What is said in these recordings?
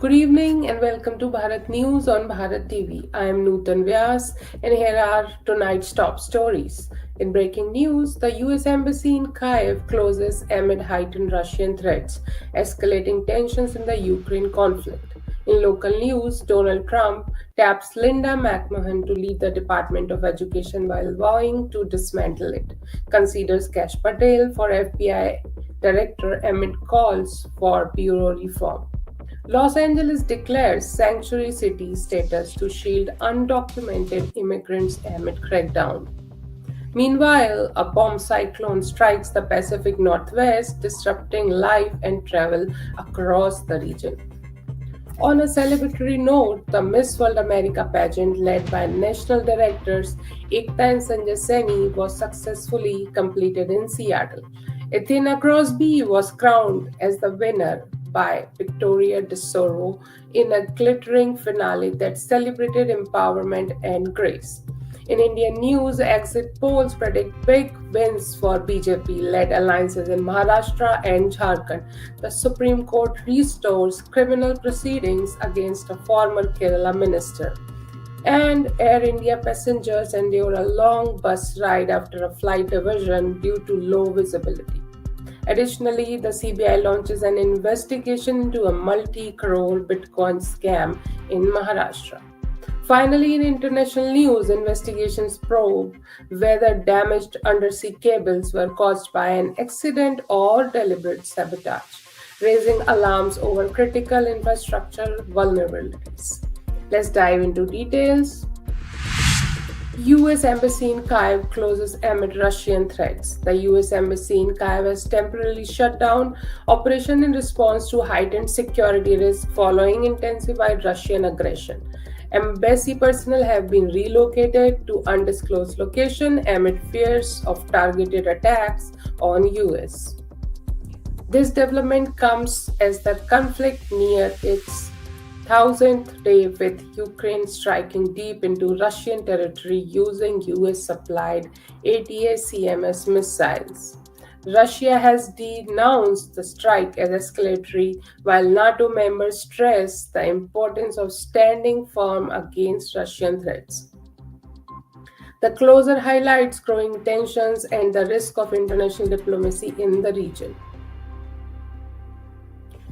Good evening and welcome to Bharat News on Bharat TV. I am Nutan Vyas and here are tonight's top stories. In breaking news, the US Embassy in Kyiv closes amid heightened Russian threats, escalating tensions in the Ukraine conflict. In local news, Donald Trump taps Linda McMahon to lead the Department of Education while vowing to dismantle it, considers Kash Patel for FBI director amid calls for bureau reform. Los Angeles declares sanctuary city status to shield undocumented immigrants amid crackdown. Meanwhile, a bomb cyclone strikes the Pacific Northwest, disrupting life and travel across the region. On a celebratory note, the Miss World America pageant led by national directors Ekta and Sanjay Seni was successfully completed in Seattle. Athena Crosby was crowned as the winner by Victoria DeSoro in a glittering finale that celebrated empowerment and grace. In Indian news, exit polls predict big wins for BJP-led alliances in Maharashtra and Jharkhand. The Supreme Court restores criminal proceedings against a former Kerala minister. And Air India passengers endure a long bus ride after a flight diversion due to low visibility. Additionally, the CBI launches an investigation into a multi-crore Bitcoin scam in Maharashtra. Finally, in international news, investigations probe whether damaged undersea cables were caused by an accident or deliberate sabotage, raising alarms over critical infrastructure vulnerabilities. Let's dive into details. US Embassy in Kyiv closes amid Russian threats. The US Embassy in Kyiv has temporarily shut down operation in response to heightened security risk following intensified Russian aggression. Embassy personnel have been relocated to undisclosed location amid fears of targeted attacks on US. This development comes as the conflict near its 1000th day, with Ukraine striking deep into Russian territory using US-supplied ATACMS missiles. Russia has denounced the strike as escalatory, while NATO members stress the importance of standing firm against Russian threats. The closure highlights growing tensions and the risk of international diplomacy in the region.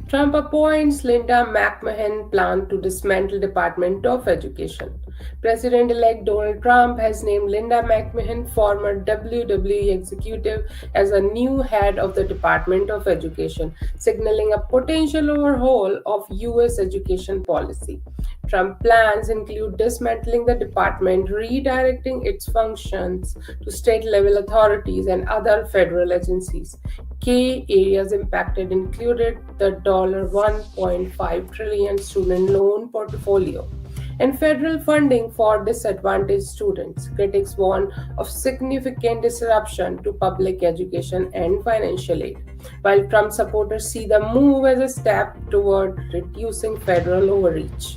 Trump appoints Linda McMahon plan to dismantle Department of Education. President-elect Donald Trump has named Linda McMahon, former WWE executive, as a new head of the Department of Education, signaling a potential overhaul of U.S. education policy. Trump plans include dismantling the department, redirecting its functions to state-level authorities and other federal agencies. Key areas impacted included the $1.5 trillion student loan portfolio and federal funding for disadvantaged students. Critics warn of significant disruption to public education and financial aid, while Trump supporters see the move as a step toward reducing federal overreach.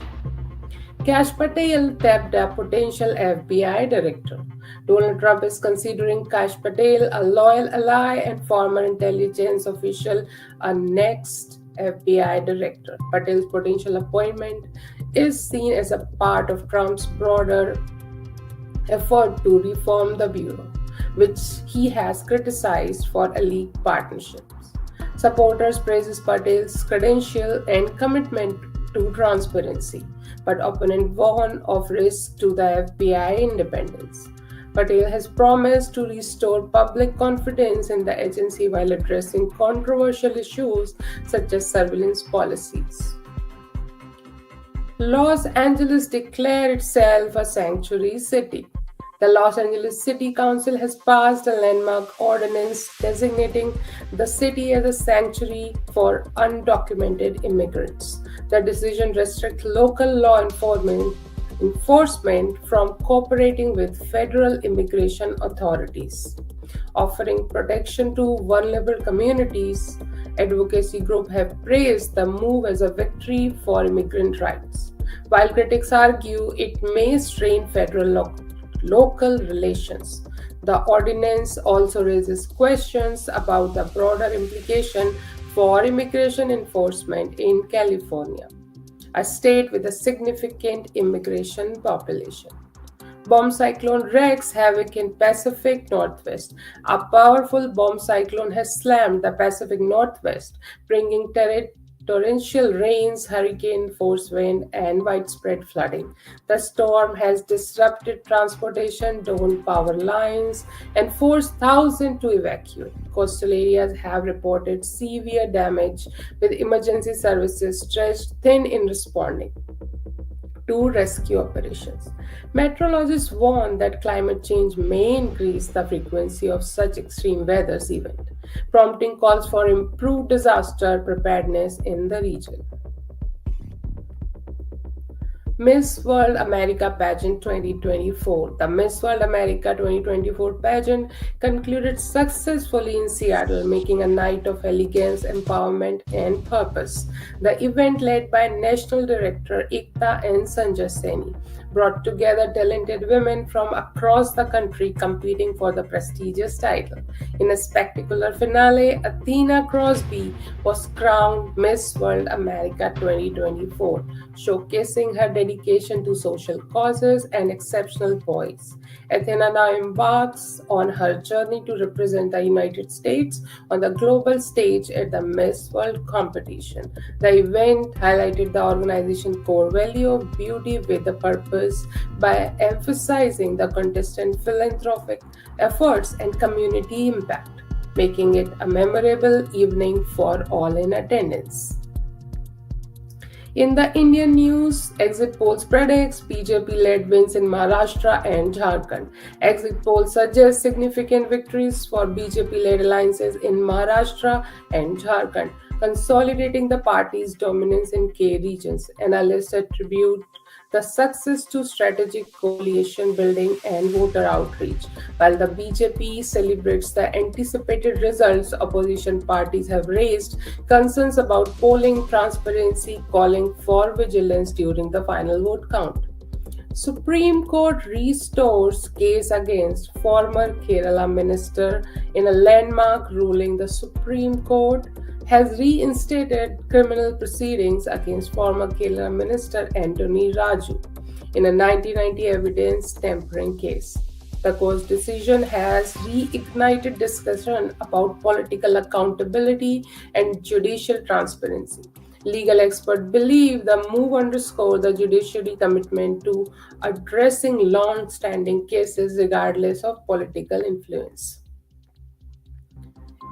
Kash Patel tapped a potential FBI director. Donald Trump is considering Kash Patel, a loyal ally and former intelligence official, a next FBI director. Patel's potential appointment is seen as a part of Trump's broader effort to reform the Bureau, which he has criticized for elite partnerships. Supporters praise Patel's credential and commitment to transparency, but opponents warn of risk to the FBI independence. Patel has promised to restore public confidence in the agency while addressing controversial issues such as surveillance policies. Los Angeles declared itself a sanctuary city. The Los Angeles City Council has passed a landmark ordinance designating the city as a sanctuary for undocumented immigrants. The decision restricts local law enforcement from cooperating with federal immigration authorities, offering protection to vulnerable communities. Advocacy groups have praised the move as a victory for immigrant rights, while critics argue it may strain federal local relations. The ordinance also raises questions about the broader implication for immigration enforcement in California. a state with a significant immigration population. Bomb cyclone wreaks havoc in Pacific Northwest. A powerful bomb cyclone has slammed the Pacific Northwest, bringing torrential rains, hurricane force wind, and widespread flooding. The storm has disrupted transportation, downed power lines, and forced thousands to evacuate. Coastal areas have reported severe damage, with emergency services stretched thin in responding to rescue operations. Meteorologists warn that climate change may increase the frequency of such extreme weather events, prompting calls for improved disaster preparedness in the region. Miss World America Pageant 2024. The Miss World America 2024 pageant concluded successfully in Seattle, making a night of elegance, empowerment, and purpose. The event, led by National Director Ekta and Sanjay Seni, brought together talented women from across the country competing for the prestigious title. In a spectacular finale, Athena Crosby was crowned Miss World America 2024, showcasing her dedication to social causes and exceptional poise. Athena now embarks on her journey to represent the United States on the global stage at the Miss World competition. The event highlighted the organization's core value of beauty with a purpose by emphasizing the contestant philanthropic efforts and community impact, making it a memorable evening for all in attendance. In the Indian news, exit polls predicts BJP-led wins in Maharashtra and Jharkhand. Exit polls suggest significant victories for BJP-led alliances in Maharashtra and Jharkhand, consolidating the party's dominance in K regions. Analysts attribute the success to strategic coalition building and voter outreach. While the BJP celebrates the anticipated results, opposition parties have raised concerns about polling transparency, calling for vigilance during the final vote count. Supreme Court restores case against former Kerala minister in a landmark ruling. The Supreme Court has reinstated criminal proceedings against former Kerala minister Anthony Raju in a 1990 evidence tampering case. The court's decision has reignited discussion about political accountability and judicial transparency. Legal experts believe the move underscores the judiciary's commitment to addressing long-standing cases regardless of political influence.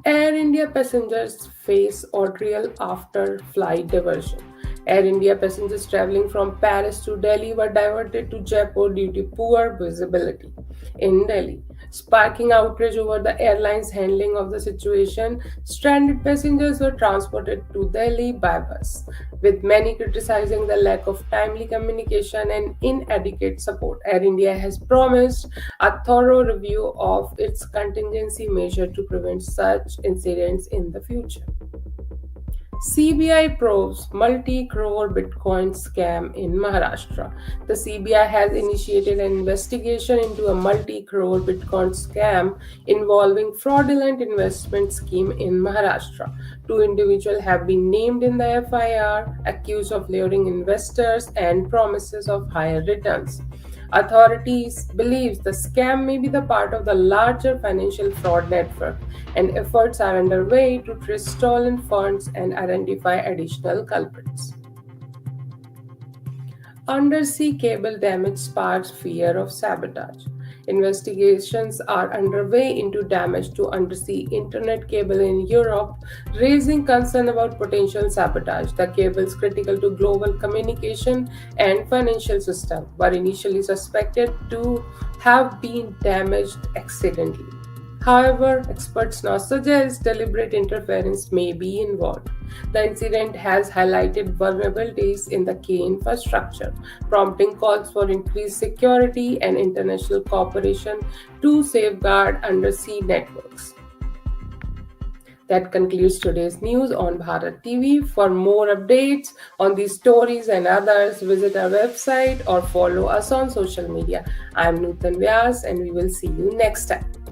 Air India passengers face ordeal after flight diversion. Air India passengers traveling from Paris to Delhi were diverted to Jaipur due to poor visibility in Delhi, sparking outrage over the airline's handling of the situation. Stranded passengers were transported to Delhi by bus, with many criticizing the lack of timely communication and inadequate support. Air India has promised a thorough review of its contingency measure to prevent such incidents in the future. CBI probes multi-crore Bitcoin scam in Maharashtra. The CBI has initiated an investigation into a multi-crore Bitcoin scam involving fraudulent investment scheme in Maharashtra. Two individuals have been named in the FIR, accused of luring investors and promises of higher returns. Authorities believe the scam may be the part of the larger financial fraud network, and efforts are underway to trace stolen funds and identify additional culprits. Undersea cable damage sparks fear of sabotage. Investigations are underway into damage to undersea internet cable in Europe, raising concern about potential sabotage. The cables critical to global communication and financial system were initially suspected to have been damaged accidentally. However, experts now suggest deliberate interference may be involved. The incident has highlighted vulnerabilities in the key infrastructure, prompting calls for increased security and international cooperation to safeguard undersea networks. That concludes today's news on Bharat TV. For more updates on these stories and others, visit our website or follow us on social media. I am Nutan Vyas and we will see you next time.